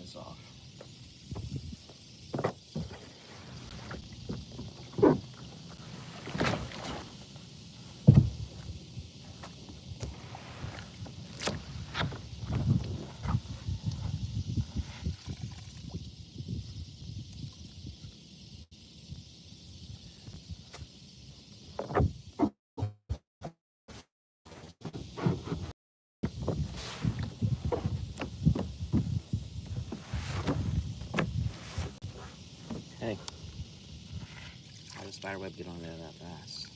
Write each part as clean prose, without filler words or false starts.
this off. Hey, how does spiderweb get on there that fast?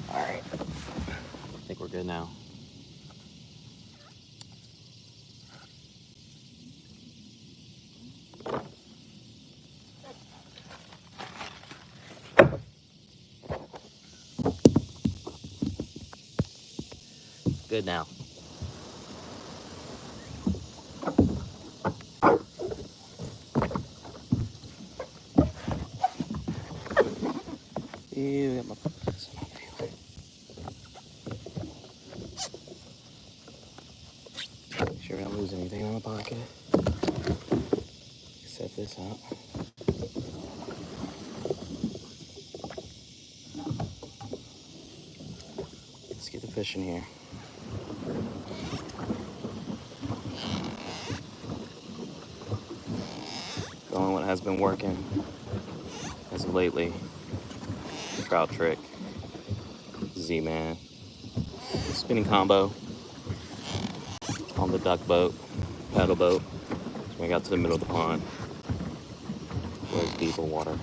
Alright, I think we're good now. Good now. Ew, got my focus on my feeler. Make sure I don't lose anything in my pocket. Set this up. Let's get the fish in here. The only one that has been working as of lately, Trout Trick, Z-Man. Spinning combo on the duck boat, paddle boat. We got to the middle of the pond where it's deeper water.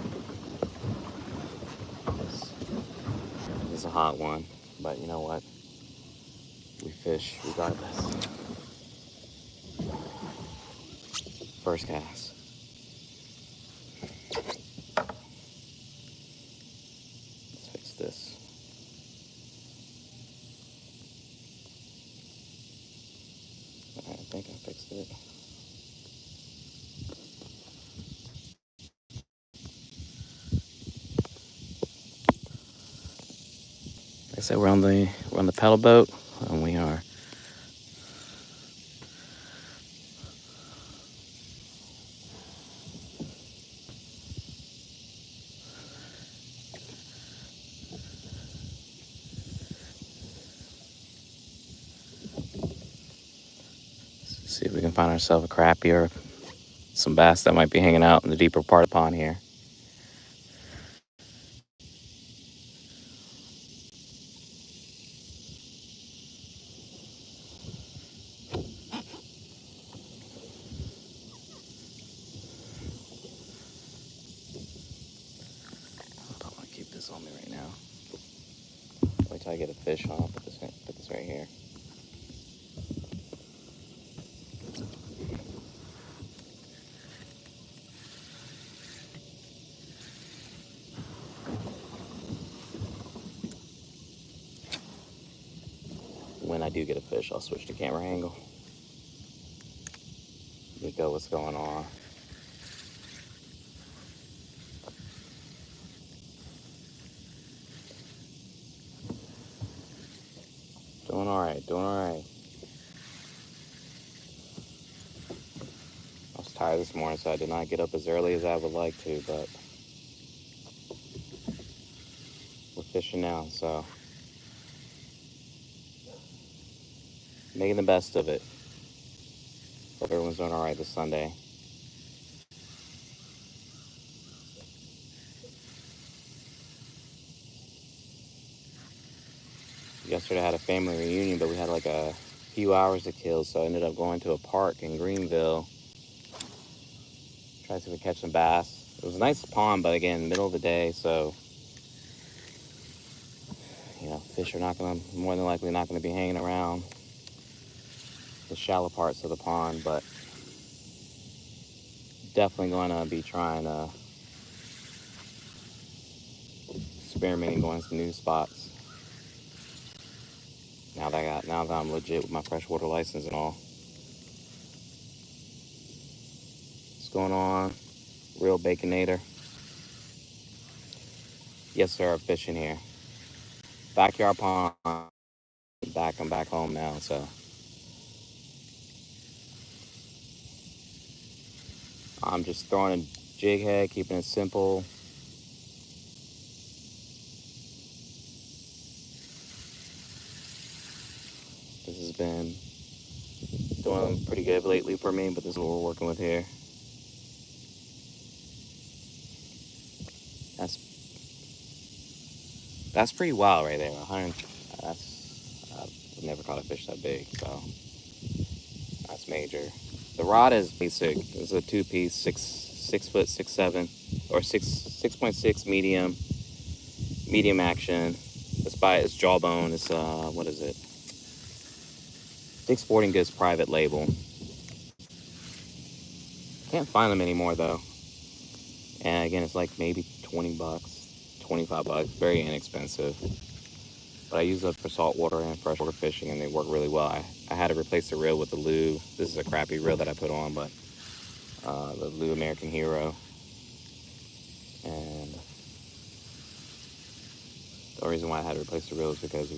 This is a hot one, but you know what? We fish regardless. First cast. Let's fix this. I think I fixed it. Like I said, we're on the paddle boat, and we are see if we can find ourselves a crappie or some bass that might be hanging out in the deeper part of the pond here. I'm gonna keep this on me right now. Wait till I get a fish on. I'll put this right here. When I do get a fish, I'll switch to camera angle. Nico, what's going on? Doing all right, doing all right. I was tired this morning, so I did not get up as early as I would like to, but we're fishing now, so making the best of it. Hope everyone's doing all right this Sunday. Yesterday I had a family reunion, but we had like a few hours to kill, so I ended up going to a park in Greenville. Tried to see if we could catch some bass. It was a nice pond, but again, middle of the day, so fish are more than likely not gonna be hanging around the shallow parts of the pond, but definitely gonna be trying to experimenting going to some new spots. Now that I'm legit with my freshwater license and all. What's going on? Real Baconator. Yes, sir, fishing here. Backyard pond. I'm back home now, so I'm just throwing a jig head, keeping it simple. This has been doing pretty good lately for me, but this is what we're working with here. That's that's pretty wild right there. 100. I've never caught a fish that big, so that's major. The rod is basic. It's a two-piece, 6 foot 6'7", or 6.6 medium action. It's by its Jawbone. It's what is it? Dick's Sporting Goods private label. Can't find them anymore though. And again, it's like maybe $20, $25. Very inexpensive. But I use them for saltwater and freshwater fishing, and they work really well. I had to replace the reel with the Lou. This is a crappy reel that I put on, but the Lou American Hero. And the reason why I had to replace the reel is because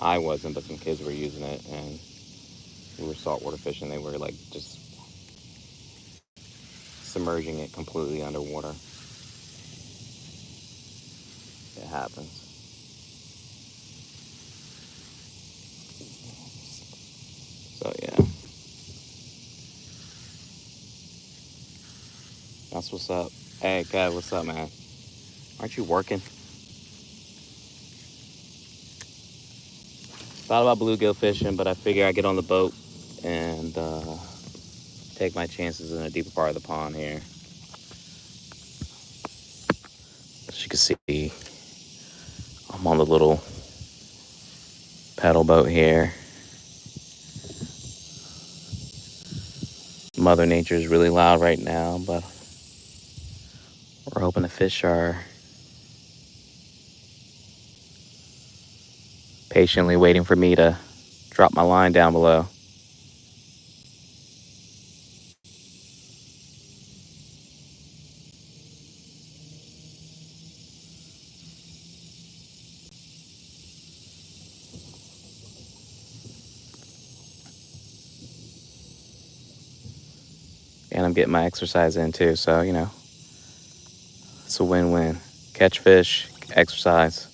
I wasn't, but some kids were using it, and we were saltwater fishing. They were like just submerging it completely underwater. It happens. So yeah, that's what's up. Hey, Kev, what's up, man? Aren't you working? Thought about bluegill fishing, but I figure I get on the boat and take my chances in a deeper part of the pond here. As you can see, I'm on the little paddle boat here. Mother Nature is really loud right now, but we're hoping the fish are patiently waiting for me to drop my line down below. And I'm getting my exercise in too, so you know, it's a win-win. Catch fish, exercise.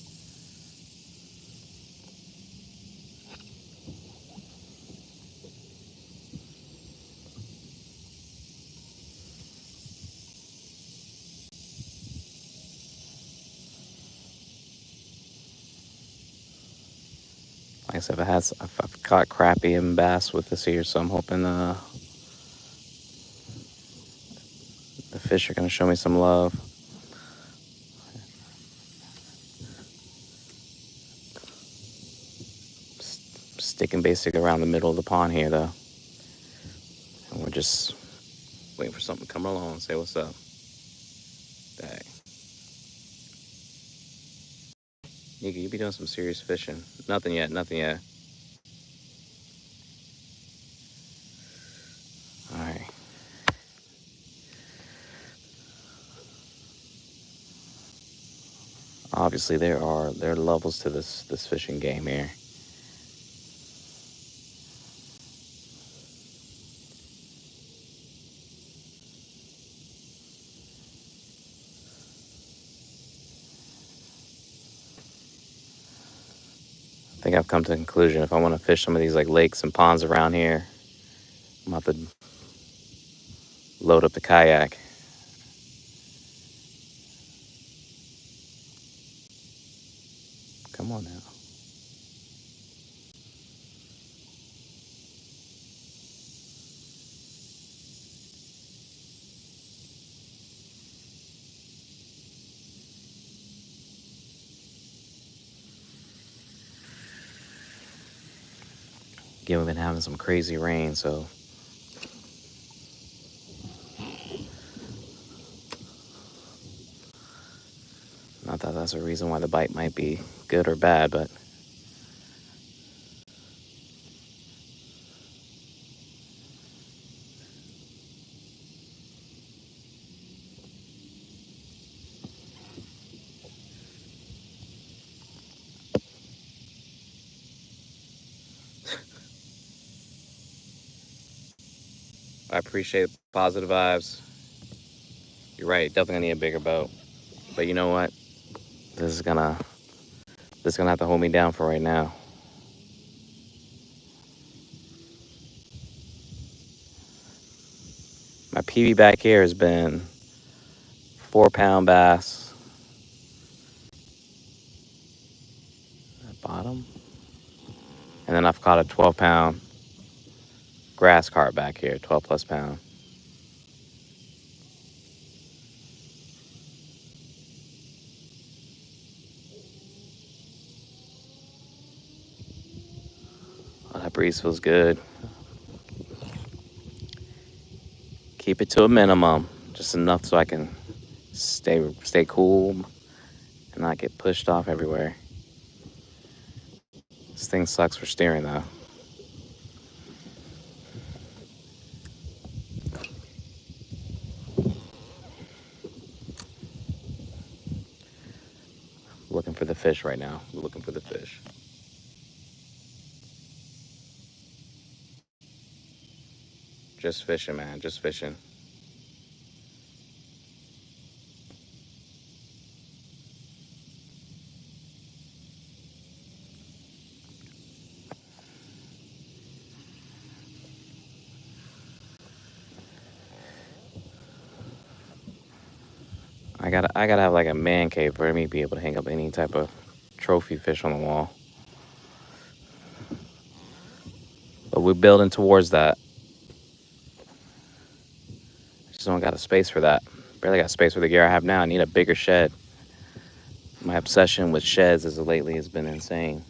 Like I said, I've caught crappie and bass with this here, so I'm hoping the fish are gonna show me some love. Sticking basically around the middle of the pond here, though, and we're just waiting for something to come along and say what's up. Dang. Nika, you be doing some serious fishing. Nothing yet, nothing yet. All right. Obviously, there are levels to this fishing game here. I think I've come to the conclusion if I want to fish some of these like lakes and ponds around here, I'm about to load up the kayak. Come on now. Again, we've been having some crazy rain, so not that that's a reason why the bite might be good or bad, but I appreciate positive vibes. You're right, definitely need a bigger boat. But you know what? This is gonna have to hold me down for right now. My PB back here has been 4 pound bass at bottom. And then I've caught a 12 pound grass carp back here, 12 plus pound. Oh, that breeze feels good. Keep it to a minimum, just enough so I can stay cool and not get pushed off everywhere. This thing sucks for steering though. Looking for the fish right now. Looking for the fish. Just fishing, man. Just fishing. I gotta have like a man cave for me to be able to hang up any type of trophy fish on the wall. But we're building towards that. Just don't got a space for that. Barely got space for the gear I have now. I need a bigger shed. My obsession with sheds as of lately has been insane.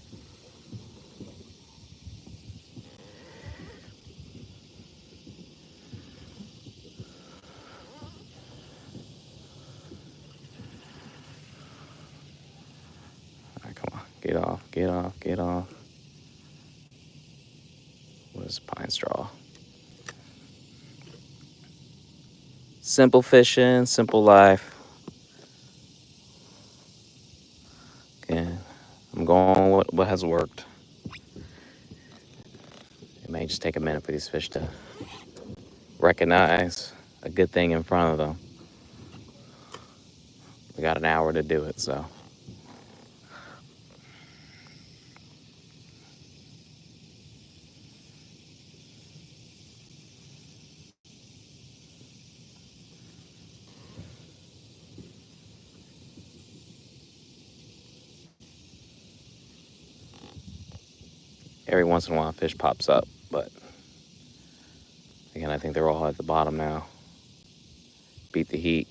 All right, come on. Get off, get off, get off. What is pine straw? Simple fishing, simple life. Okay, I'm going with what has worked. It may just take a minute for these fish to recognize a good thing in front of them. We got an hour to do it, so. Every once in a while, a fish pops up, but again, I think they're all at the bottom now. Beat the heat.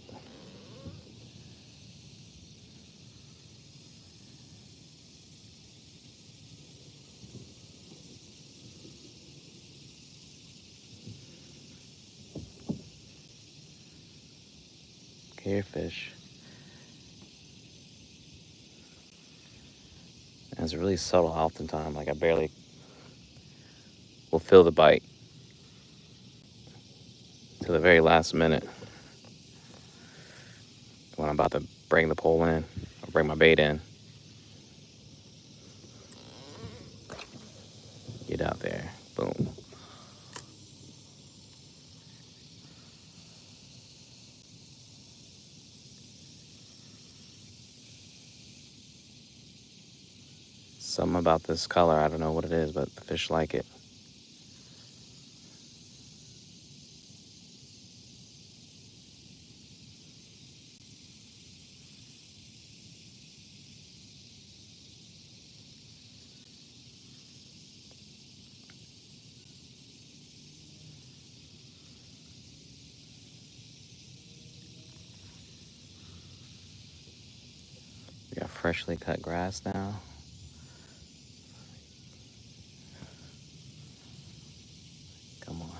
Okay, here, fish. And it's really subtle oftentimes. Like I barely will feel the bite to the very last minute when I'm about to bring the pole in or bring my bait in. Get out there. Boom. Something about this color, I don't know what it is, but the fish like it. We got freshly cut grass now. Come on.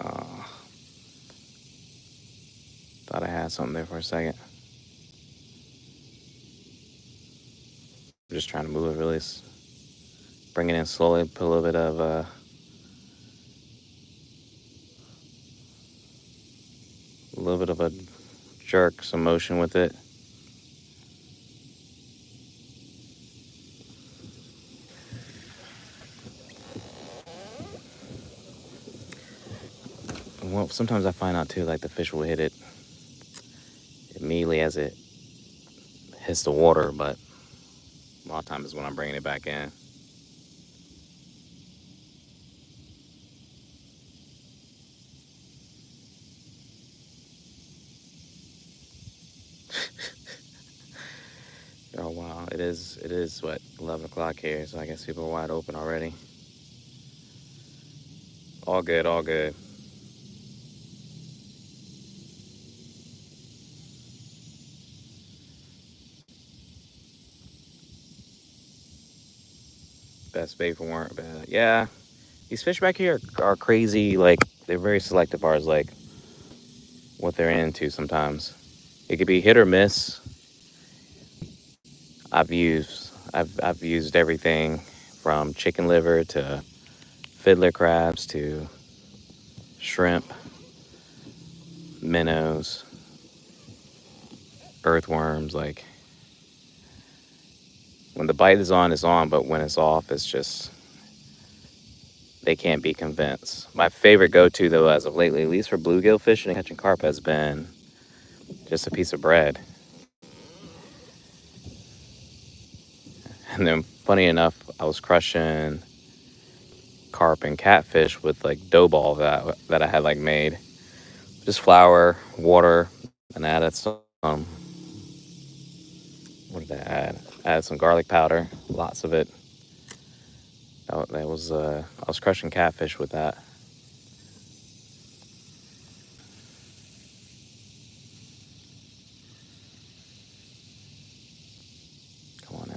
Oh, thought I had something there for a second. I'm just trying to move it really, bring it in slowly, put a little bit of little bit of a jerk, some motion with it. Well, sometimes I find out too, like the fish will hit it immediately as it hits the water, but a lot of times is when I'm bringing it back in. Oh wow, it is what, 11 o'clock here, so I guess people are wide open already. All good, all good. Best bait for work, but yeah, these fish back here are crazy. Like they're very selective as like what they're into. Sometimes it could be hit or miss. I've used everything from chicken liver to fiddler crabs to shrimp, minnows, earthworms. Like when the bite is on, it's on, but when it's off, it's just they can't be convinced. My favorite go-to though, as of lately, at least for bluegill fishing and catching carp, has been just a piece of bread. And then, funny enough, I was crushing carp and catfish with like dough ball that I had like made, just flour, water, and I added some. What did I add? I added some garlic powder, lots of it. That was I was crushing catfish with that. Come on now.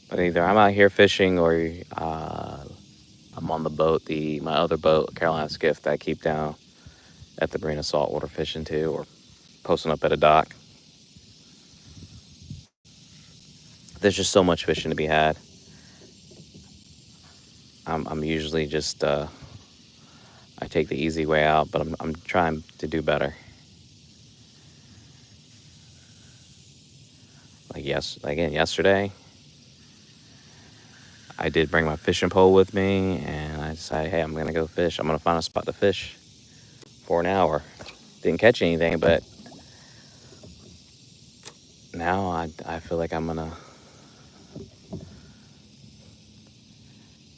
But either I'm out here fishing or I'm on the boat, my other boat, Carolina's Gift, that I keep down at the marina saltwater fishing too, or posting up at a dock. There's just so much fishing to be had. I'm usually just I take the easy way out, but I'm trying to do better. Yesterday, I did bring my fishing pole with me, and I decided, hey, I'm gonna go fish. I'm gonna find a spot to fish for an hour. Didn't catch anything, but now I feel like I'm gonna.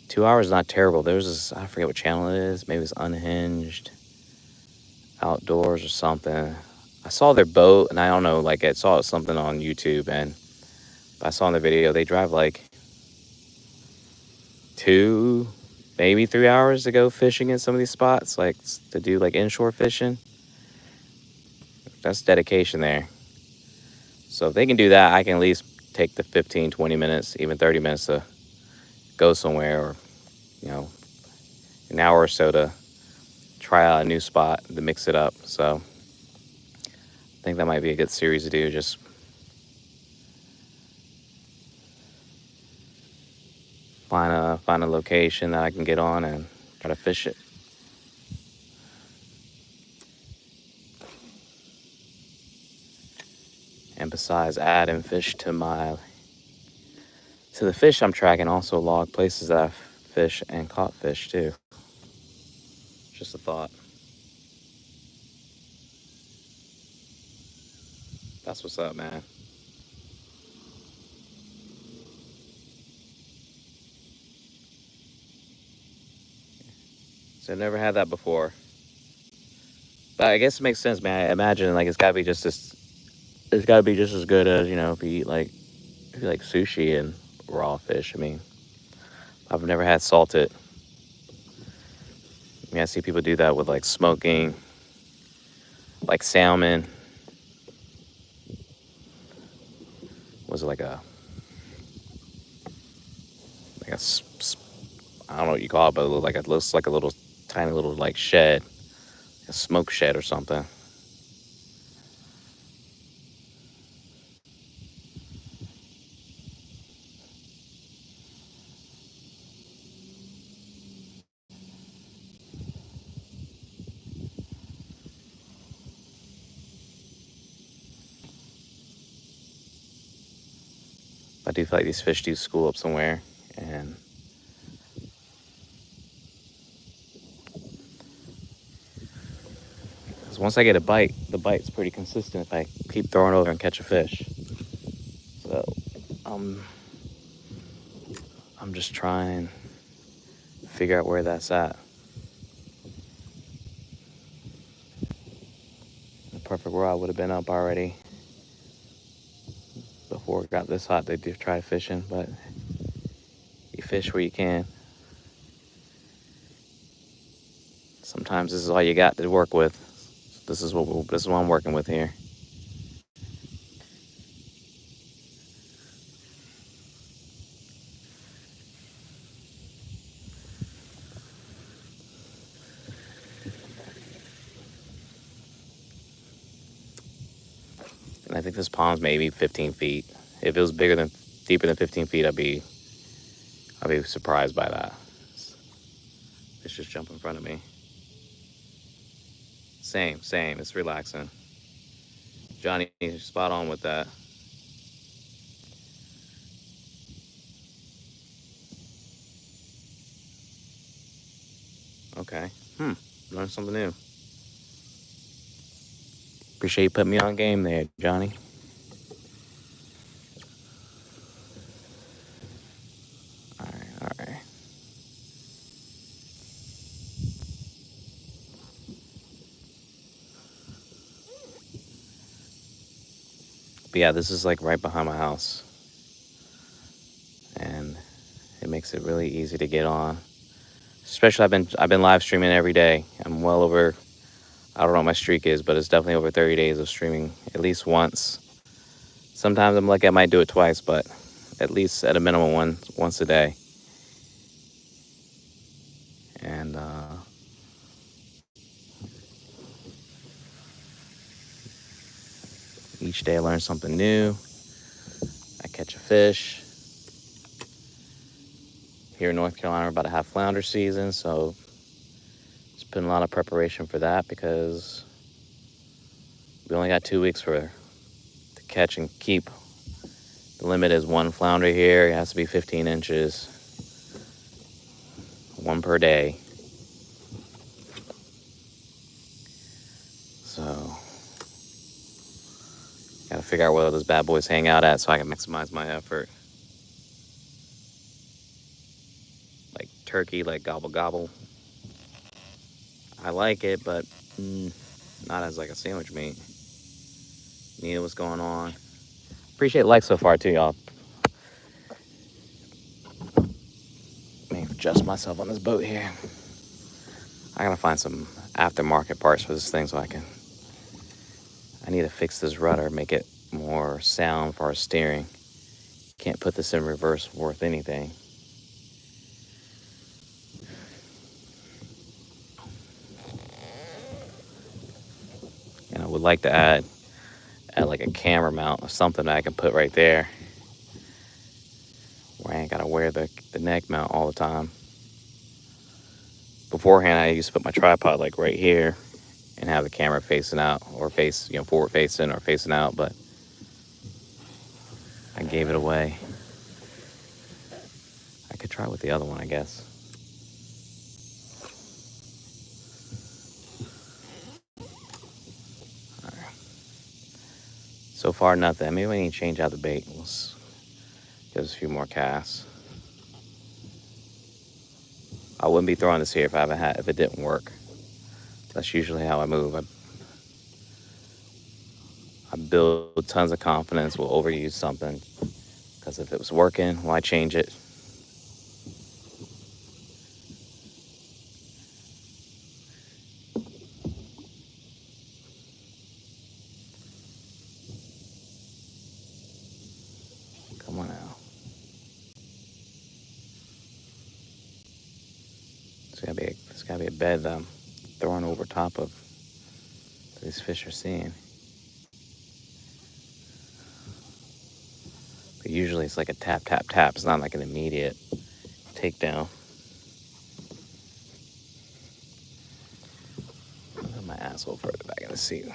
2 hours is not terrible. There's this, I forget what channel it is. Maybe it's Unhinged Outdoors or something. I saw their boat, and I don't know, like I saw something on YouTube, and I saw in the video they drive like 2, maybe 3 hours to go fishing in some of these spots, like to do like inshore fishing. That's dedication there. So if they can do that, I can at least take the 15, 20 minutes, even 30 minutes to go somewhere, or, you know, an hour or so to try out a new spot to mix it up. So I think that might be a good series to do. Just find a location that I can get on and try to fish it. And besides adding fish to the fish I'm tracking, also log places that I've fished and caught fish too. Just a thought. That's what's up, man. So I've never had that before. But I guess it makes sense, man. I imagine like it's gotta be just as good as, if you like sushi and raw fish. I mean, I've never had salted. I mean, I see people do that with like smoking, like salmon. Was it like a I don't know what you call it, but it looks like a little tiny little like shed, a smoke shed or something. I do feel like these fish do school up somewhere, and 'cause once I get a bite, the bite's pretty consistent if I keep throwing over and catch a fish. So um, I'm just trying to figure out where that's at. In a perfect world, I would have been up already before it got this hot to try fishing, but you fish where you can. Sometimes this is all you got to work with. This is what I'm working with here. And I think this pond's maybe 15 feet. If it was deeper than 15 feet, I'd be surprised by that. Fish just jump in front of me. Same. It's relaxing. Johnny, spot on with that. Okay. Learned something new. Appreciate you putting me on game there, Johnny. All right. But yeah, this is like right behind my house, and it makes it really easy to get on. Especially I've been live streaming every day. I'm well over, I don't know what my streak is, but it's definitely over 30 days of streaming at least once. Sometimes I'm lucky I might do it twice, but at least at a minimum once a day. And each day I learn something new. I catch a fish. Here in North Carolina, we're about to have flounder season, so it's been a lot of preparation for that because we only got 2 weeks to catch and keep. The limit is 1 flounder here. It has to be 15 inches, 1 per day. So, gotta figure out where those bad boys hang out at so I can maximize my effort. Like turkey, like gobble gobble. I like it, but not as like a sandwich meat. Need what's going on. Appreciate likes so far too, y'all. Let me adjust myself on this boat here. I gotta find some aftermarket parts for this thing so I need to fix this rudder, make it more sound for our steering. Can't put this in reverse worth anything. And I would like to add like a camera mount or something that I can put right there where I ain't gotta wear the neck mount all the time. Beforehand, I used to put my tripod like right here and have the camera facing out or forward facing or facing out, but I gave it away. I could try with the other one, I guess. All right. So far, nothing. Maybe we need to change out the bait. We'll give us a few more casts. I wouldn't be throwing this here if it didn't work. That's usually how I move. I build tons of confidence. We'll overuse something because if it was working, why change it? Come on now. It's gotta be a bed that I'm throwing over top of that these fish are seeing. But usually it's like a tap, tap, tap. It's not like an immediate takedown. Put my asshole further back in the seat.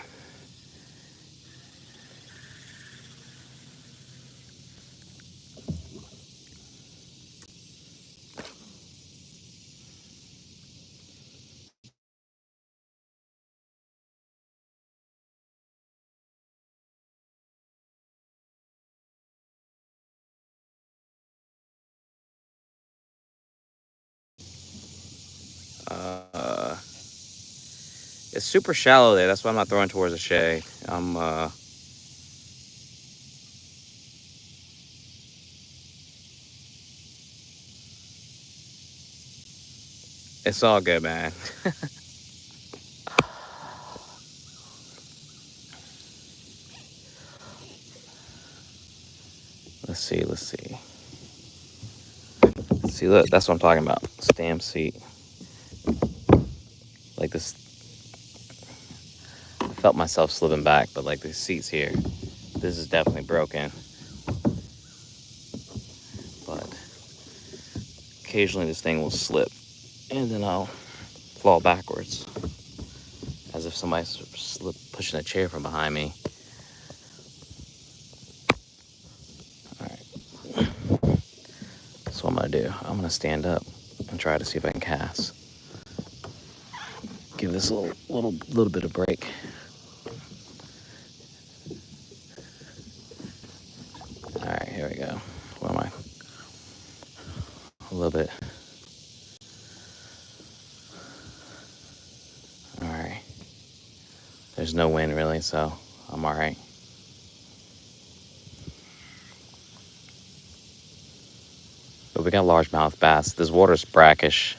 Uh, it's super shallow there. That's why I'm not throwing towards the shade. It's all good, man. Let's see. See, look, that's what I'm talking about. Stamp seat. Like this, I felt myself slipping back, but like the seats here, this is definitely broken. But occasionally this thing will slip, and then I'll fall backwards, as if somebody's pushing a chair from behind me. All right, that's what I'm gonna do. I'm gonna stand up and try to see if I can cast. Give this a little bit of break. All right, here we go. What am I? A little bit. All right. There's no wind really, so I'm all right. But we got largemouth bass. This water's brackish,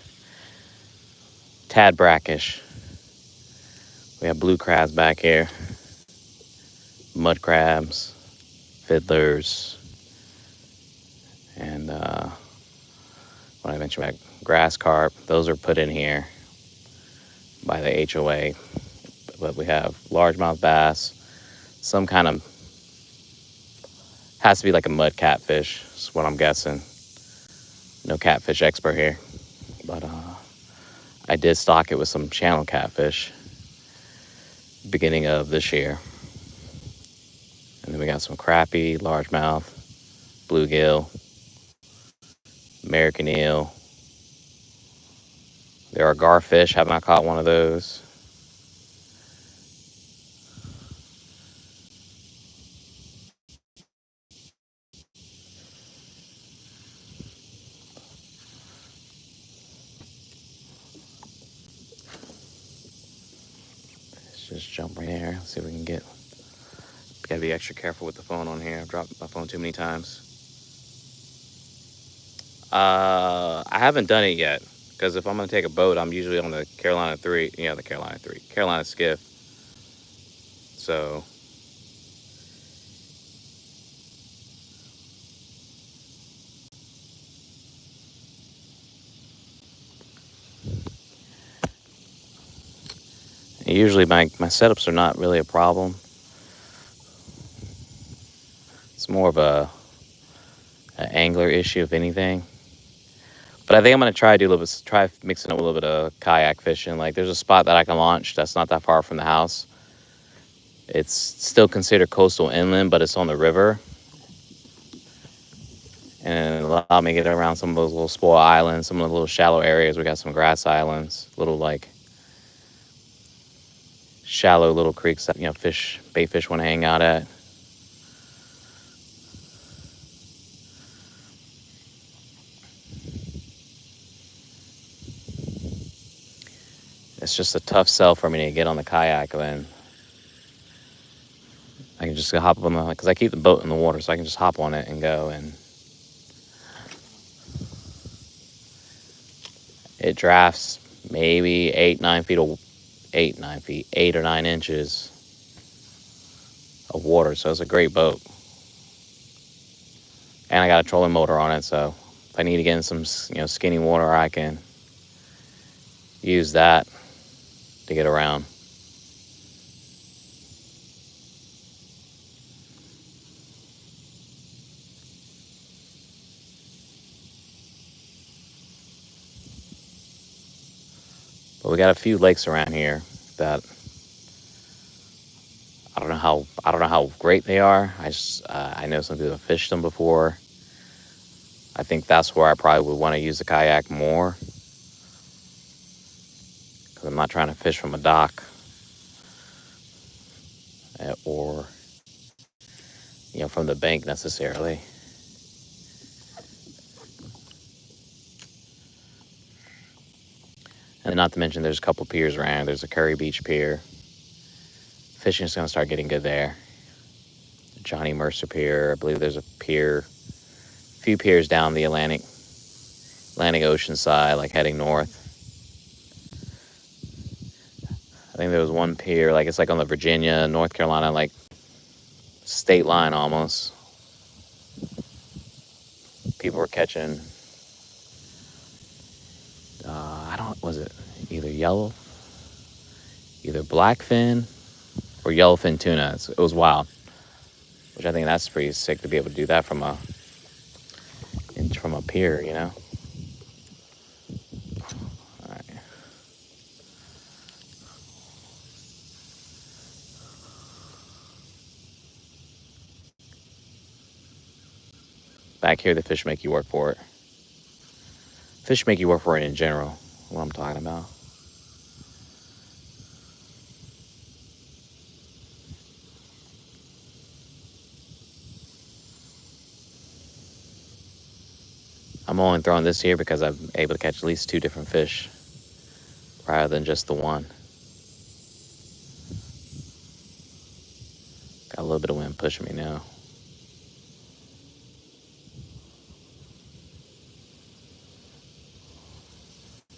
tad brackish. We have blue crabs back here, mud crabs, fiddlers, and what I mentioned about grass carp. Those are put in here by the HOA. But we have largemouth bass, some kind of, has to be like a mud catfish, is what I'm guessing. No catfish expert here. But I did stock it with some channel catfish beginning of this year. And then we got some crappie, largemouth, bluegill, American eel. There are garfish. Have not caught one of those. Let's just jump right here. See if we can get. Gotta be extra careful with the phone on here. I've dropped my phone too many times. I haven't done it yet, because if I'm gonna take a boat, I'm usually on the Carolina 3. Yeah, the Carolina Skiff. So usually my setups are not really a problem. It's more of an angler issue, if anything. But I think I'm gonna try try mixing up a little bit of kayak fishing. Like there's a spot that I can launch that's not that far from the house. It's still considered coastal inland, but it's on the river. And it allowed me to get around some of those little spoil islands, some of the little shallow areas. We got some grass islands, little like shallow little creeks that, bait fish want to hang out at. It's just a tough sell for me to get on the kayak. Then I can just hop up on because I keep the boat in the water, so I can just hop on it and go. And it drafts maybe 8 or 9 inches of water. So it's a great boat. And I got a trolling motor on it, so if I need to get in some, skinny water, I can use that to get around. But we got a few lakes around here that I don't know how great they are. I know some people have fished them before. I think that's where I probably would want to use the kayak more, because I'm not trying to fish from a dock or from the bank necessarily. And And not to mention there's a couple piers around. There's a Curry Beach pier. Fishing's going to start getting good there. Johnny Mercer Pier. I believe there's a few piers down the Atlantic Ocean side, like heading north. I think there was one pier, like it's like on the Virginia, North Carolina, like state line almost. People were catching, was it either blackfin or yellowfin tuna. It was wild, which I think that's pretty sick to be able to do that from a pier, you know. All right. Back here, the fish make you work for it. Fish make you work for it in general, what I'm talking about. I'm only throwing this here because I'm able to catch at least 2 different fish rather than just the one. Got a little bit of wind pushing me now.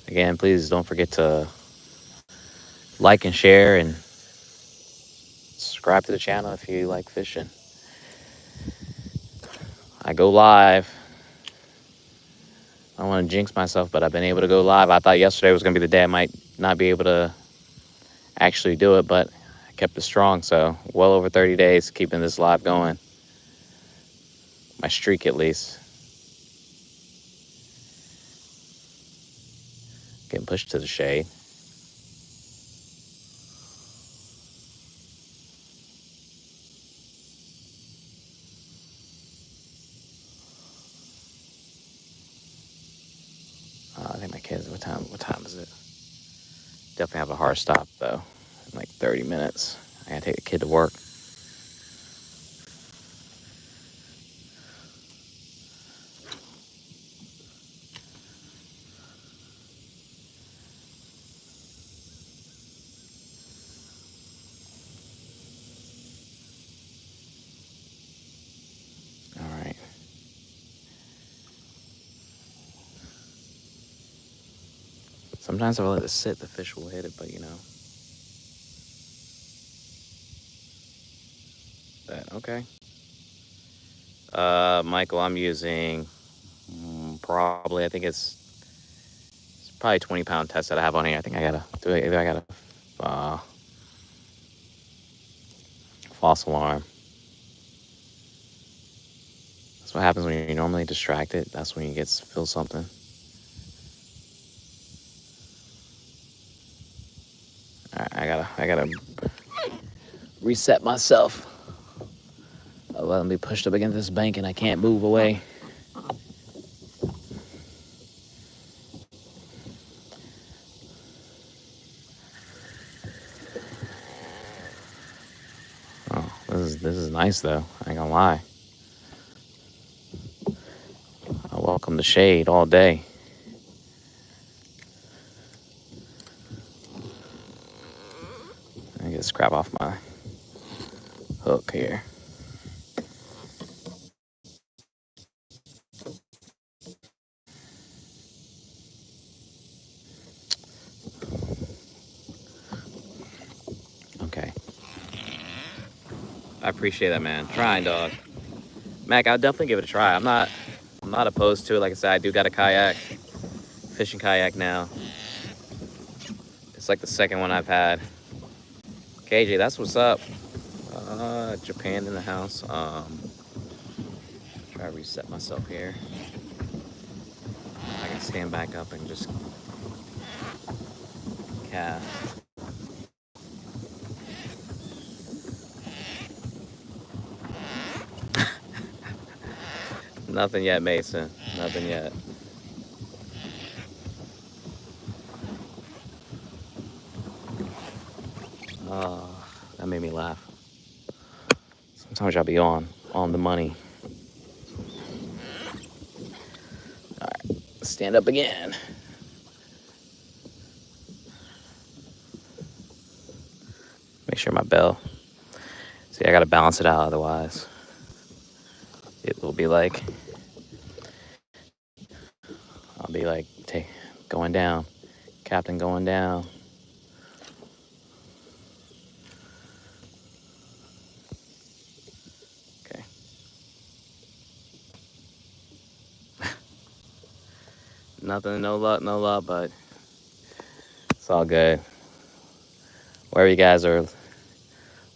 Again, please don't forget to like and share and subscribe to the channel if you like fishing. I go live. I don't want to jinx myself, but I've been able to go live. I thought yesterday was going to be the day I might not be able to actually do it, but I kept it strong. So well over 30 days keeping this live going. My streak, at least. Getting pushed to the shade. I think my kids, what time is it? Definitely have a hard stop, though, in like 30 minutes. I gotta take the kid to work. All right. Sometimes if I let it sit, the fish will hit it, but you know. But, okay. Michael, I'm using probably, I think it's probably 20-pound test that I have on here. I think I gotta do it. Either I gotta false alarm. That's what happens when you're normally distracted. That's when you feel something. All right, I gotta reset myself. Let me be pushed up against this bank and I can't move away. Oh, this is nice though. I ain't gonna lie. I welcome the shade all day. I get this crap off my hook here. Okay. I appreciate that, man. Trying, dog. Mac, I'll definitely give it a try. I'm not opposed to it. Like I said, I do got a kayak, fishing kayak now. It's like the second one I've had. KJ, that's what's up. Japan in the house. Try to reset myself here. I can stand back up and just cast. Nothing yet, Mason. Nothing yet. That made me laugh. Sometimes y'all be on the money. All right, stand up again. Make sure my bell. See, I gotta balance it out, otherwise it will be like, I'll be like, going down. Captain going down. Okay. Nothing, no luck, but it's all good. Wherever you guys are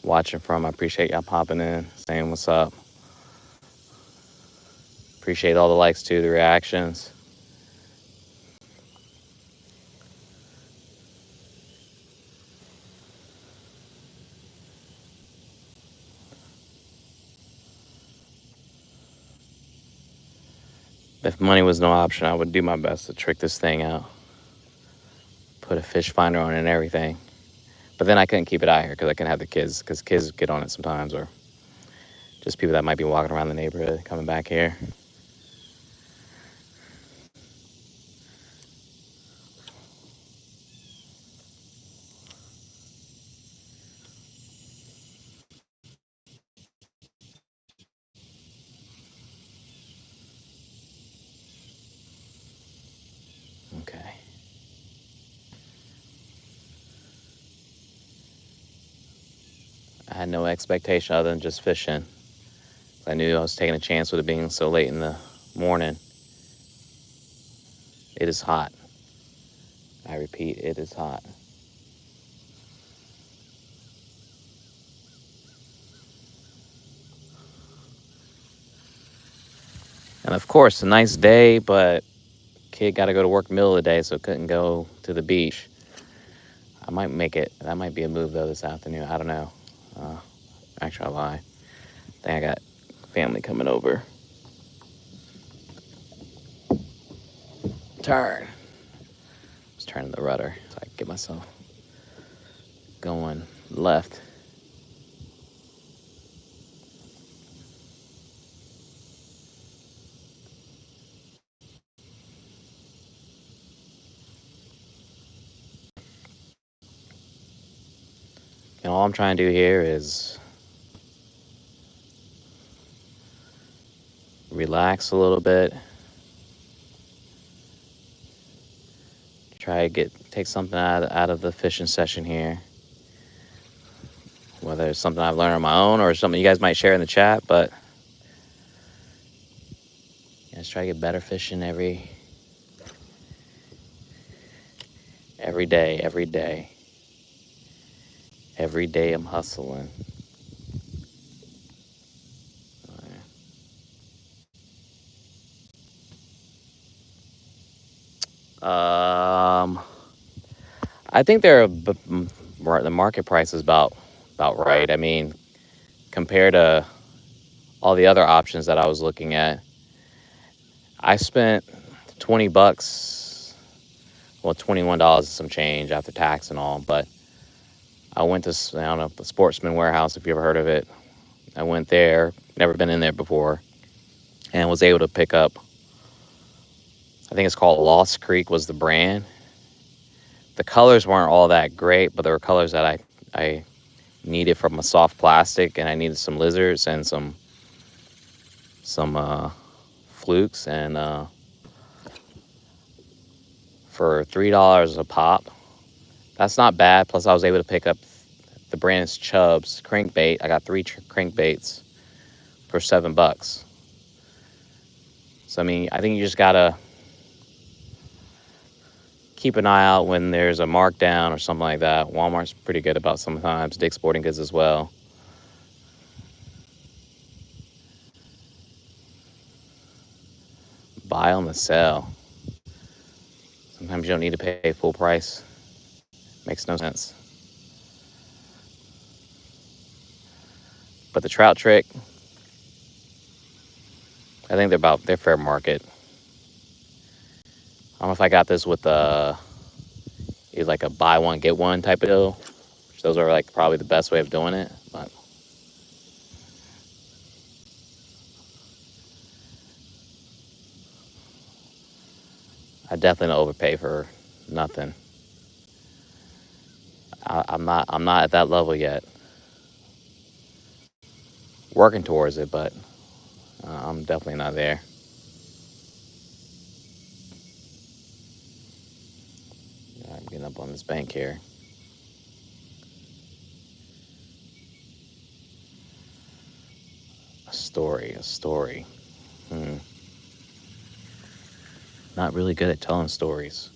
watching from, I appreciate y'all popping in, saying what's up. Appreciate all the likes too, the reactions. If money was no option, I would do my best to trick this thing out. Put a fish finder on it and everything. But then I couldn't keep it out here because I couldn't have the kids, because kids get on it sometimes, or just people that might be walking around the neighborhood coming back here. Okay. I had no expectation other than just fishing. I knew I was taking a chance with it being so late in the morning. It is hot. I repeat, it is hot. And of course, a nice day, but kid got to go to work middle of the day, so couldn't go to the beach. I might make it. That might be a move, though, this afternoon. I don't know. Actually, I lie. I think I got family coming over. Turn. Just turning the rudder so I can get myself going left. And all I'm trying to do here is relax a little bit. Try to take something out of the fishing session here. Whether it's something I've learned on my own or something you guys might share in the chat, but yeah, just try to get better fishing every day. Every day I'm hustling. I think the market price is about right. I mean, compared to all the other options that I was looking at, I spent $20, well, $21 and some change after tax and all, but I went to, I don't know, the Sportsman Warehouse, if you ever heard of it. I went there, never been in there before, and was able to pick up, I think it's called Lost Creek was the brand. The colors weren't all that great, but there were colors that I needed from a soft plastic, and I needed some lizards and some flukes, and for $3 a pop, that's not bad. Plus I was able to pick up the brand's Chubbs crankbait. I got 3 crankbaits for $7. So I mean, I think you just gotta keep an eye out when there's a markdown or something like that. Walmart's pretty good about sometimes. Dick's Sporting Goods as well. Buy on the sell. Sometimes you don't need to pay full price. Makes no sense. But the trout trick, I think they're fair market. I don't know if I got this with it's like a buy one get one type of deal. Those are like probably the best way of doing it. But I definitely don't overpay for nothing. I'm not at that level yet. Working towards it, but I'm definitely not there. I'm getting up on this bank here. A story. Hmm. Not really good at telling stories.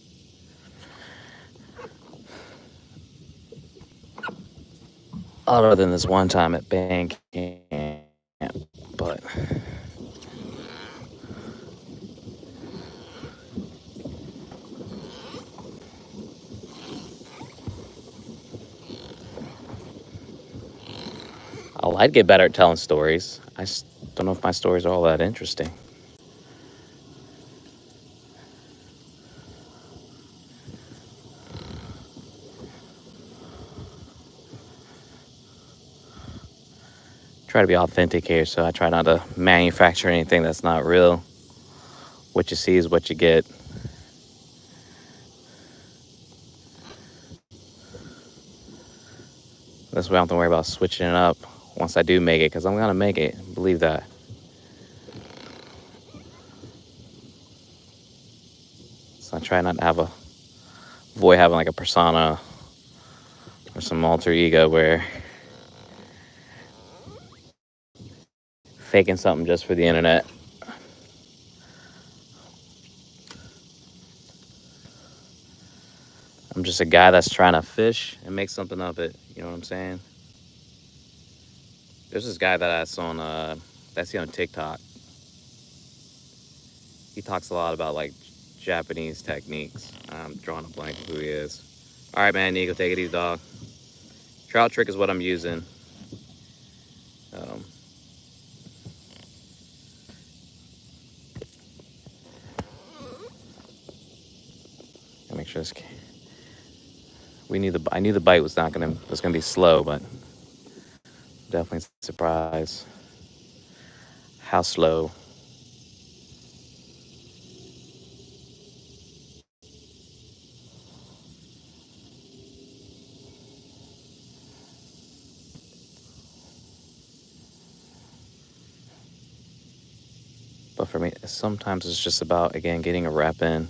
Other than this one time at bank camp, but I'd get better at telling stories. I just don't know if my stories are all that interesting. Try to be authentic here, so I try not to manufacture anything that's not real. What you see is what you get. That's why I don't have to worry about switching it up once I do make it, because I'm gonna make it. Believe that. So I try not to avoid having like a persona or some alter ego where faking something just for the internet. I'm just a guy that's trying to fish and make something of it. You know what I'm saying? There's this guy that I saw on that's on TikTok. He talks a lot about like Japanese techniques. I'm drawing a blank of who he is. All right, man, Nico, take it easy, dog. Trout trick is what I'm using. Um, make sure this. I knew the bite was gonna be slow, but definitely surprised how slow. But for me, sometimes it's just about again getting a rep in.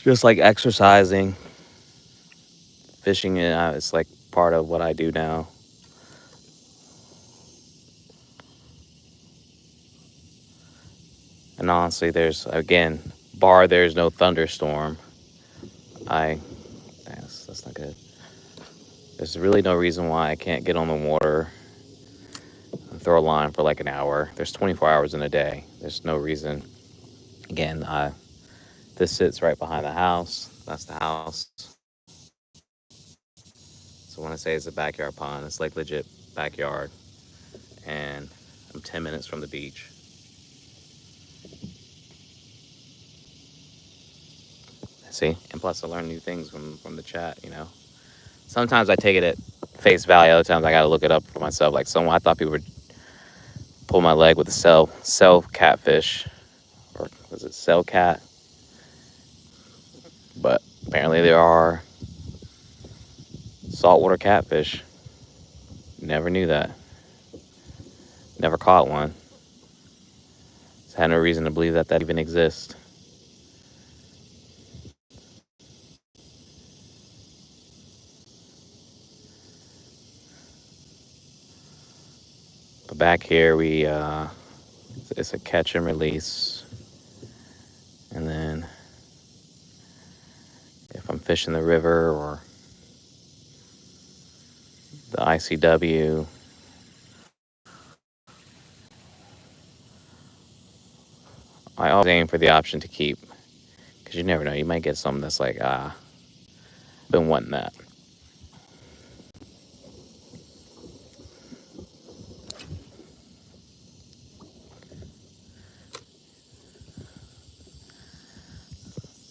Just like exercising, fishing, it's like part of what I do now. And honestly, there's no thunderstorm. That's not good. There's really no reason why I can't get on the water and throw a line for like an hour. There's 24 hours in a day. There's no reason. Again, this sits right behind the house. That's the house. So when I say it's a backyard pond, it's like legit backyard. And I'm 10 minutes from the beach. See? And plus I learn new things from the chat, you know. Sometimes I take it at face value. Other times I gotta look it up for myself. Like I thought people would pull my leg with a cell catfish. Or was it cell cat? But apparently there are saltwater catfish. Never knew that. Never caught one. Just had no reason to believe that even exists. But back here it's a catch and release. And then if I'm fishing the river or the ICW, I always aim for the option to keep. Because you never know, you might get something that's like, been wanting that.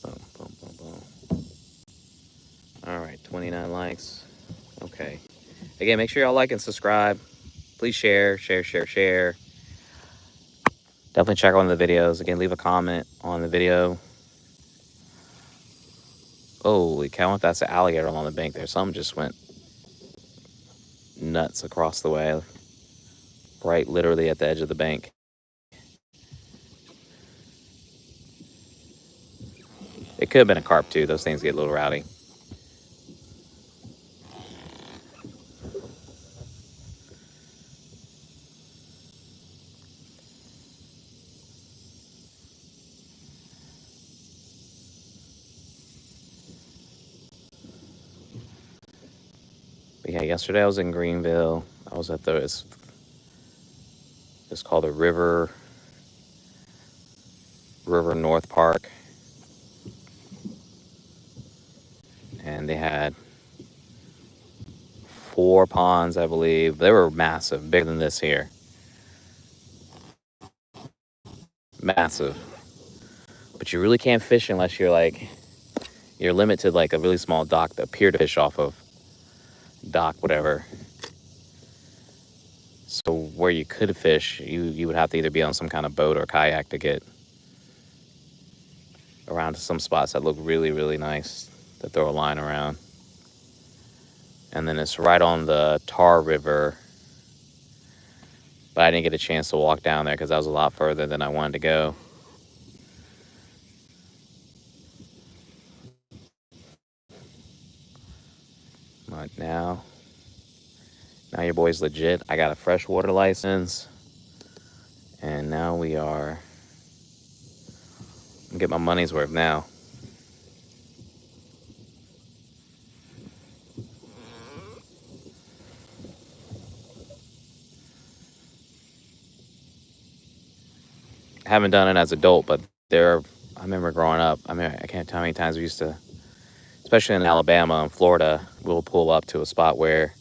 Boom, boom, boom, boom. All right, 29 likes. Okay. Again, make sure y'all like and subscribe. Please share. Definitely check out the videos. Again, leave a comment on the video. Holy cow, if that's an alligator along the bank there. Something just went nuts across the way. Right literally at the edge of the bank. It could have been a carp too. Those things get a little rowdy. But yeah, yesterday I was in Greenville. I was at it's called the River North Park. And they had 4 ponds, I believe. They were massive, bigger than this here. Massive. But you really can't fish unless you're limited to like a really small dock, the pier to fish off of. Dock, whatever. So where you could fish, you would have to either be on some kind of boat or kayak to get around to some spots that look really, really nice to throw a line around. And then it's right on the Tar River. But I didn't get a chance to walk down there because that was a lot further than I wanted to go. But now your boy's legit. I got a freshwater license. And now we are... I'm get my money's worth now. I haven't done it as an adult, but I remember growing up, I can't tell how many times we used to, especially in Alabama and Florida, we'll pull up to a spot where,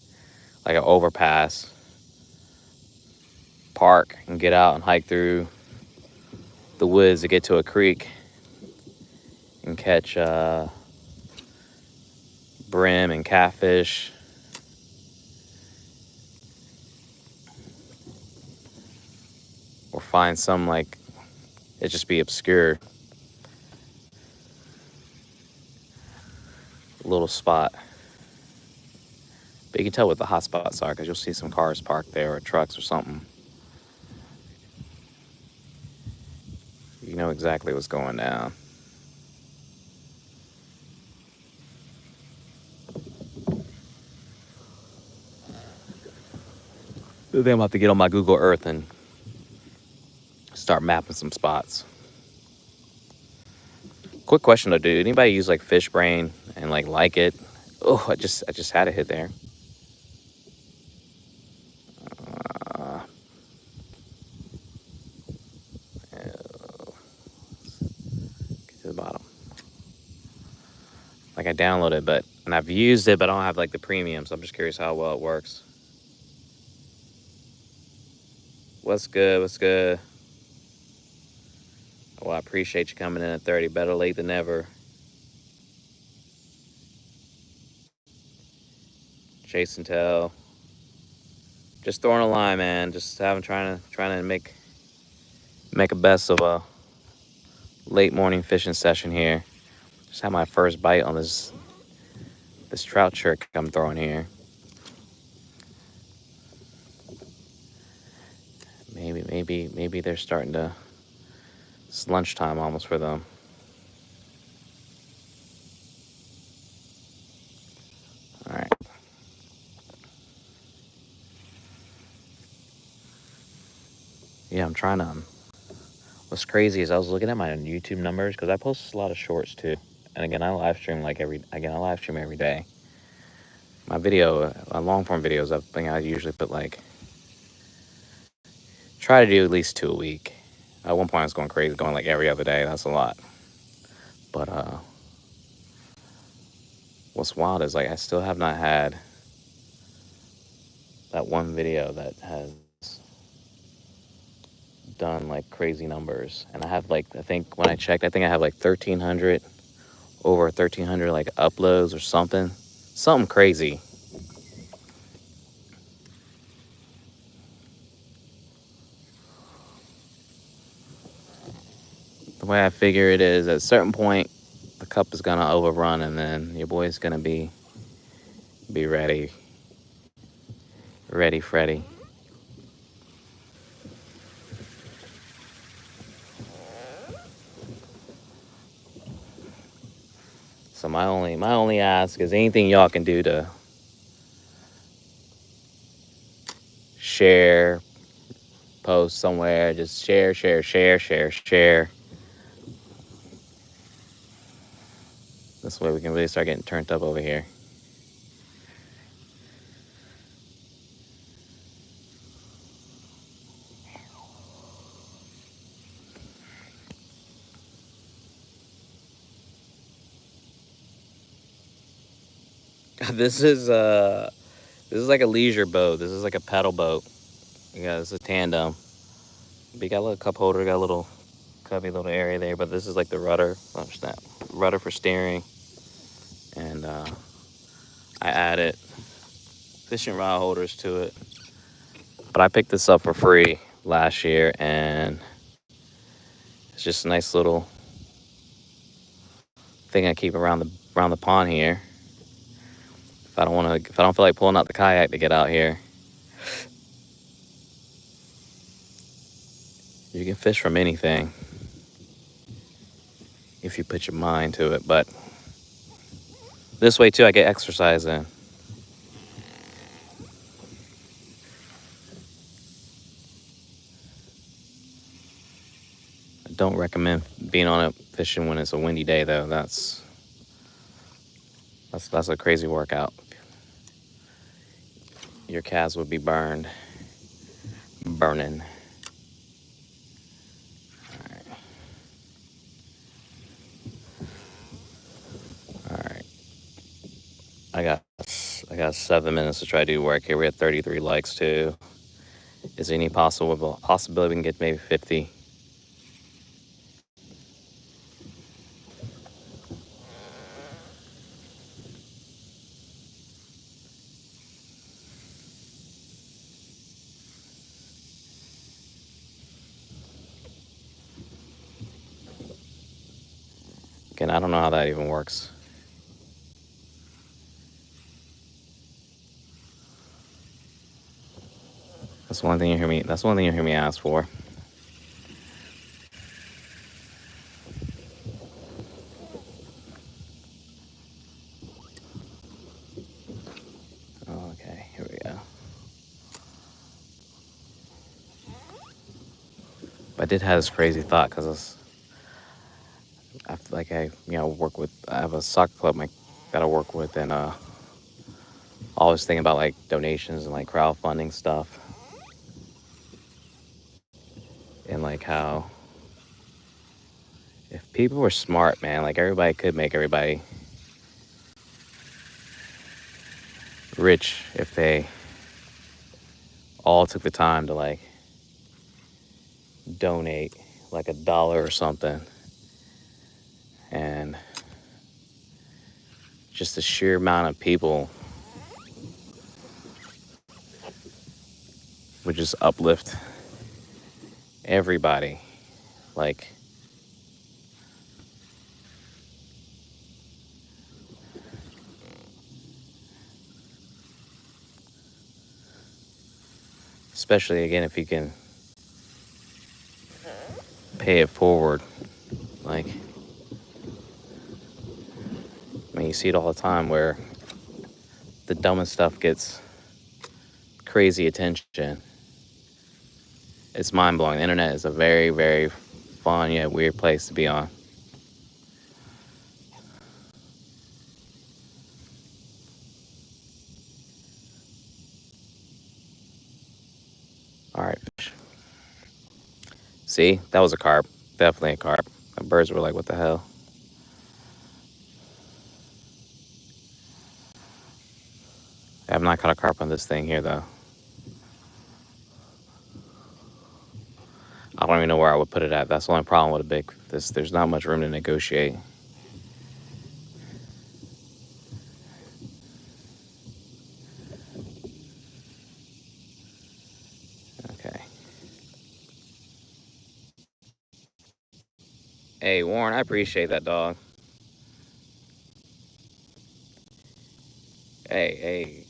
like an overpass, park, and get out and hike through the woods to get to a creek and catch brim and catfish. Or find some, like, it just be obscure little spot. But you can tell what the hot spots are because you'll see some cars parked there or trucks or something. You know exactly what's going down. Then I'm about to get on my Google Earth and start mapping some spots. Quick question though, dude. Anybody use like FishBrain and like it? Oh, I just had a hit there. Get to the bottom. Like I downloaded it, and I've used it, but I don't have like the premium, so I'm just curious how well it works. What's good? What's good? Well, I appreciate you coming in at 30. Better late than never. Jason Tell. Just throwing a line, man. Just trying to make a best of a late morning fishing session here. Just had my first bite on this trout trick I'm throwing here. Maybe they're starting to... It's lunchtime almost for them. All right. Yeah, I'm trying to... What's crazy is I was looking at my YouTube numbers because I post a lot of shorts too. And again, I live stream every day. My long form videos, I usually put try to do at least 2 a week. At one point I was going crazy, going like every other day. That's a lot. But what's wild is I still have not had that one video that has done like crazy numbers. And I have I think when I checked, I think I have like 1,300, over 1,300 like uploads or something crazy. The way I figure it is, at a certain point, the cup is gonna overrun, and then your boy's gonna be ready, Freddy. So my only ask is anything y'all can do to share, post somewhere, just share. This way we can really start getting turned up over here. This is like a leisure boat. This is like a pedal boat. Yeah, it's a tandem. But you got a little cup holder, got a little cubby little area there, but this is like the rudder. Oh snap. Rudder for steering. And I added fishing rod holders to it. But I picked this up for free last year, and it's just a nice little thing I keep around the pond here. If I don't feel like pulling out the kayak to get out here, you can fish from anything if you put your mind to it. But this way too, I get exercise in. I don't recommend being on it fishing when it's a windy day, though. That's a crazy workout. Your calves would be burning. All right. I got 7 minutes to try to do work here. We had 33 likes too. Is there any possibility we can get maybe 50? Again, I don't know how that even works. That's one thing you hear me. That's one thing you hear me ask for. Okay, here we go. But I did have this crazy thought because I feel like I have a soccer club that I work with, and always thinking about like donations and like crowdfunding stuff, and like how if people were smart, man, like everybody could make everybody rich if they all took the time to like donate like $1 or something, and just the sheer amount of people would just uplift everybody. Like, especially again if you can pay it forward. Like, I mean, you see it all the time where the dumbest stuff gets crazy attention. It's mind blowing. The internet is a very, very fun yet weird place to be on. All right, fish. See, that was a carp. Definitely a carp. The birds were like, what the hell? I have not caught a carp on this thing here, though. I don't even know where I would put it at. That's the only problem with a big this. There's not much room to negotiate. Okay. Hey, Warren, I appreciate that, dog. Hey, hey.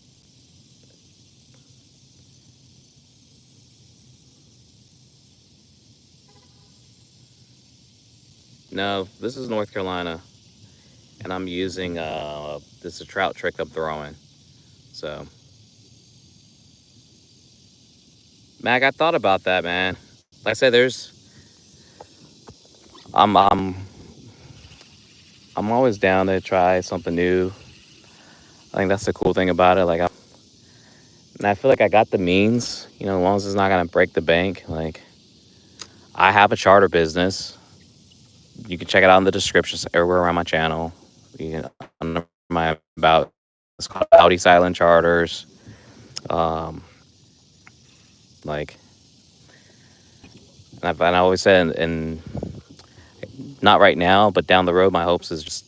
No, this is North Carolina, and I'm using this is a trout trick I'm throwing. So, Mac, I thought about that, man. Like I said, I'm I'm I'm always down to try something new. I think that's the cool thing about it. And I feel like I got the means, as long as it's not gonna break the bank. Like, I have a charter business. You can check it out in the descriptions everywhere around my channel. You can on my about it's called Audi Silent Charters. Um, like, and I always said, and not right now, but down the road, my hopes is just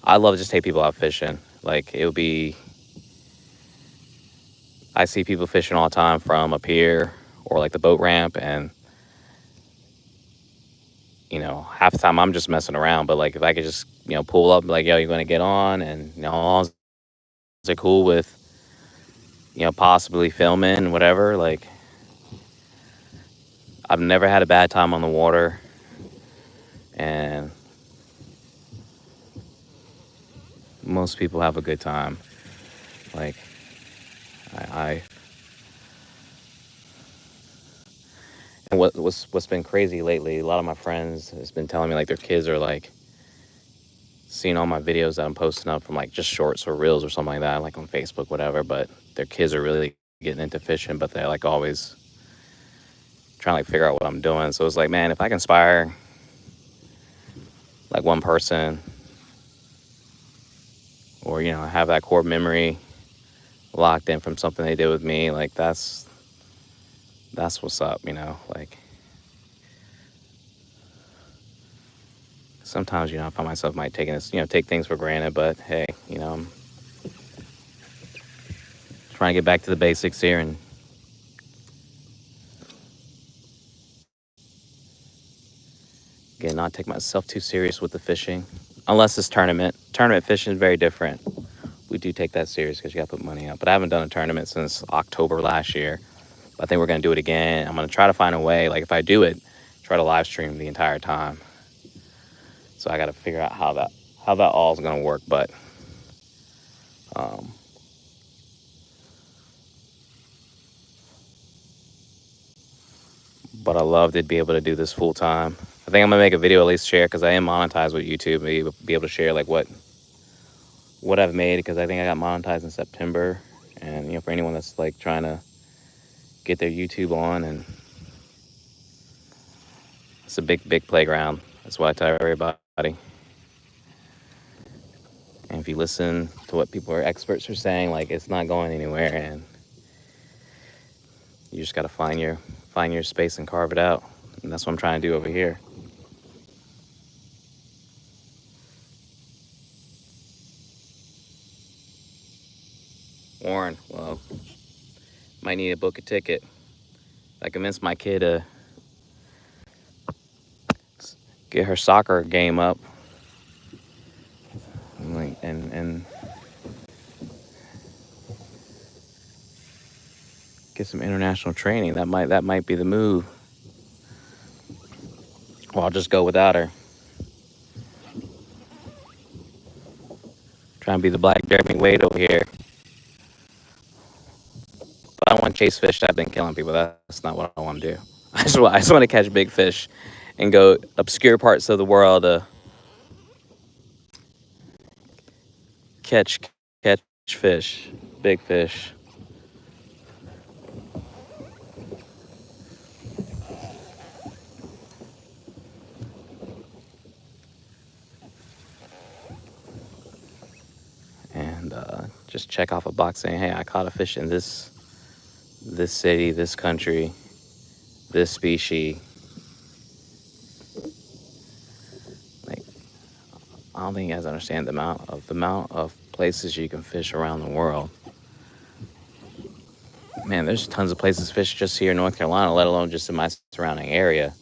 I love to just take people out fishing. Like, it would be I see people fishing all the time from a pier or like the boat ramp, and half the time I'm just messing around. But like, if I could just pull up, like, yo, you're gonna get on, and all they're cool with possibly filming whatever. Like, I've never had a bad time on the water, and most people have a good time. Like, I and what's been crazy lately, a lot of my friends has been telling me like their kids are like seeing all my videos that I'm posting up from like just shorts or reels or something like that, like on Facebook, whatever. But their kids are really getting into fishing, but they're like always trying to like figure out what I'm doing. So it's like, man, if I can inspire like one person, or have that core memory locked in from something they did with me, like that's what's up. Like, sometimes I find myself might taking this, take things for granted, but hey, I'm trying to get back to the basics here, and again, not take myself too serious with the fishing, unless it's tournament. Tournament fishing is very different. We do take that serious because you got to put money up. But I haven't done a tournament since October last year. I think we're gonna do it again. I'm gonna try to find a way. Like, if I do it, try to live stream the entire time. So I got to figure out how that all is gonna work. Um, but I love to be able to do this full time. I think I'm gonna make a video, at least share, because I am monetized with YouTube. Maybe be able to share like what I've made, because I think I got monetized in September. And for anyone that's like trying to get their YouTube on, and it's a big playground. That's why I tell everybody. And if you listen to what people or experts are saying, like, it's not going anywhere, and you just gotta find your space and carve it out. And that's what I'm trying to do over here. Warren, well, might need to book a ticket. I convinced my kid to get her soccer game up, and get some international training. That might be the move. Or I'll just go without her. Trying to be the black Jeremy Wade over here. But I don't want to chase fish that have been killing people. That's not what I want to do. I just want to catch big fish and go obscure parts of the world to catch catch fish, big fish. And just check off a box saying, hey, I caught a fish in this city, this country, this species. Like, I don't think you guys understand the amount of places you can fish around the world. Man, there's tons of places to fish just here in North Carolina, let alone just in my surrounding area.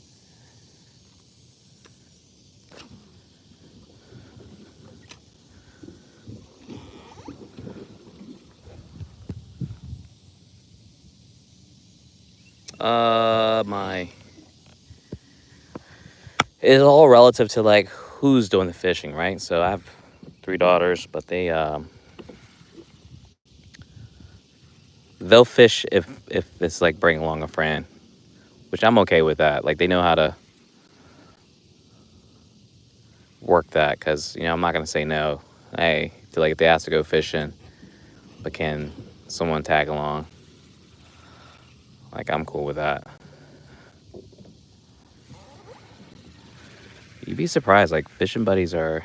My it's all relative to like who's doing the fishing, right? So I have 3 daughters, but they'll fish if it's like bring along a friend, which I'm okay with that. Like they know how to work that because I'm not gonna say no. Hey, to like if they ask to go fishing, but can someone tag along? Like I'm cool with that. You'd be surprised. Like fishing buddies are.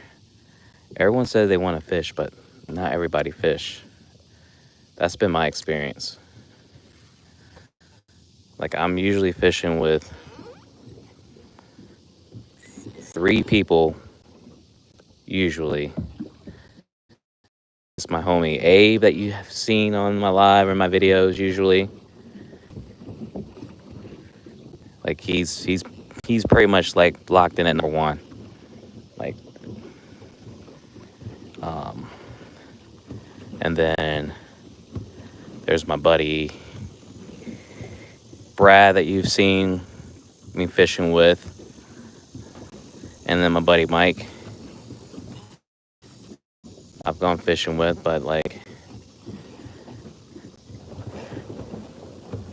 Everyone says they want to fish, but not everybody fish. That's been my experience. Like I'm usually fishing with 3 people. Usually, it's my homie Abe that you have seen on my live or my videos. Usually, like he's pretty much like locked in at #1. Like, um, and then there's my buddy Brad that you've seen me fishing with, and then my buddy Mike I've gone fishing with, but like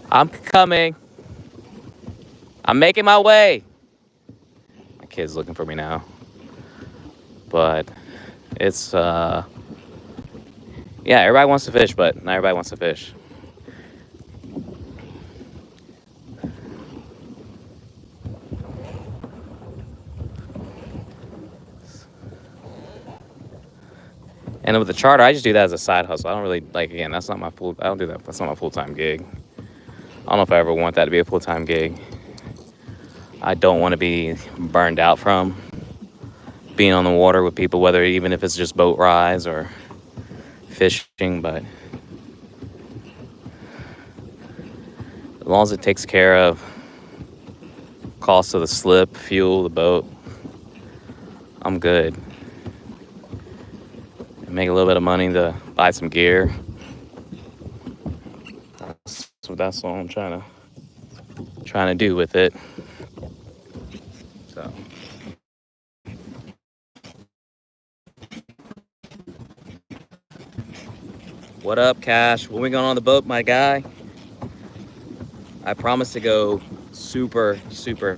I'm coming. I'm making my way. My kid's looking for me now. But it's yeah, everybody wants to fish, but not everybody wants to fish. And with the charter, I just do that as a side hustle. I don't really like again, that's not my full I don't do that. That's not my full-time gig. I don't know if I ever want that to be a full-time gig. I don't want to be burned out from being on the water with people, whether even if it's just boat rides or fishing, but as long as it takes care of cost of the slip, fuel, the boat, I'm good. Make a little bit of money to buy some gear. That's all I'm trying to do with it. So what up, Cash? When we going on the boat, my guy? I promise to go super, super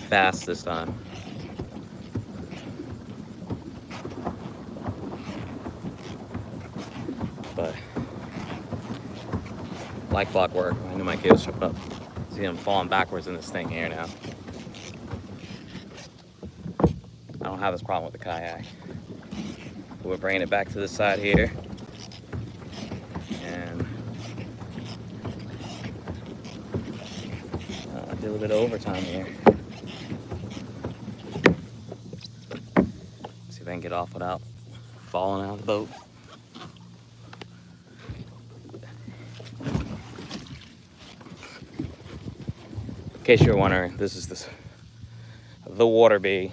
fast this time. But like clockwork, I knew my kid was tripping up. See him falling backwards in this thing here now. I don't have this problem with the kayak. We're bringing it back to this side here. And I did a little bit of overtime here. See if I can get off without falling out of the boat. In case you're wondering, this is the water bee.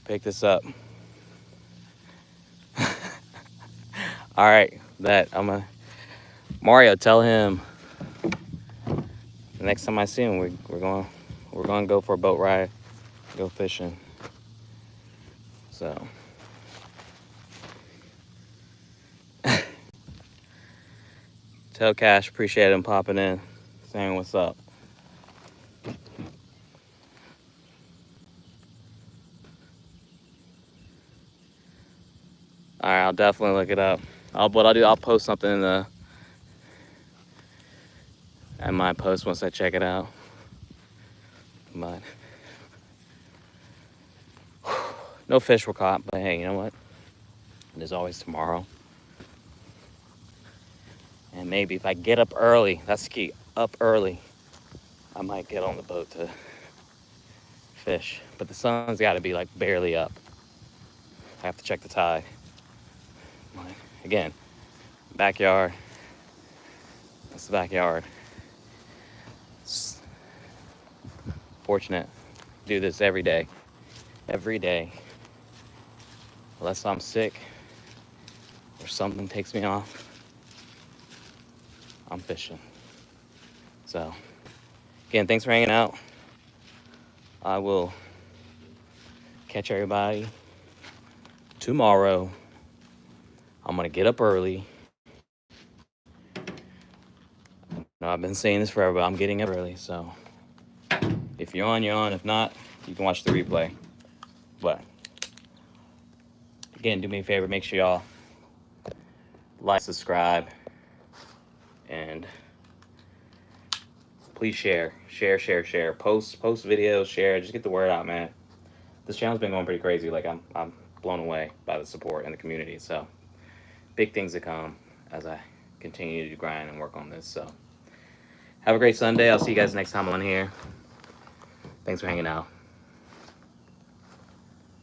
Pick this up. All right, Mario, tell him the next time I see him, we're going to go for a boat ride, go fishing. So tell Cash appreciate him popping in, saying what's up. All right, I'll definitely look it up. I'll post something in my post once I check it out. But no fish were caught, but hey, you know what? There's always tomorrow. And maybe if I get up early, that's the key, up early, I might get on the boat to fish. But the sun's got to be like barely up. I have to check the tide. Again, backyard. That's the backyard. It's fortunate. Do this every day. Every day. Unless I'm sick or something takes me off, I'm fishing. So, again, thanks for hanging out. I will catch everybody tomorrow. I'm going to get up early. No, I've been saying this forever, but I'm getting up early. So, if you're on, you're on. If not, you can watch the replay. But, again, do me a favor. Make sure y'all like, subscribe, and please share. Post videos, share. Just get the word out, man. This channel's been going pretty crazy. Like, I'm blown away by the support in the community. So, big things to come as I continue to grind and work on this. So, have a great Sunday. I'll see you guys next time on here. Thanks for hanging out.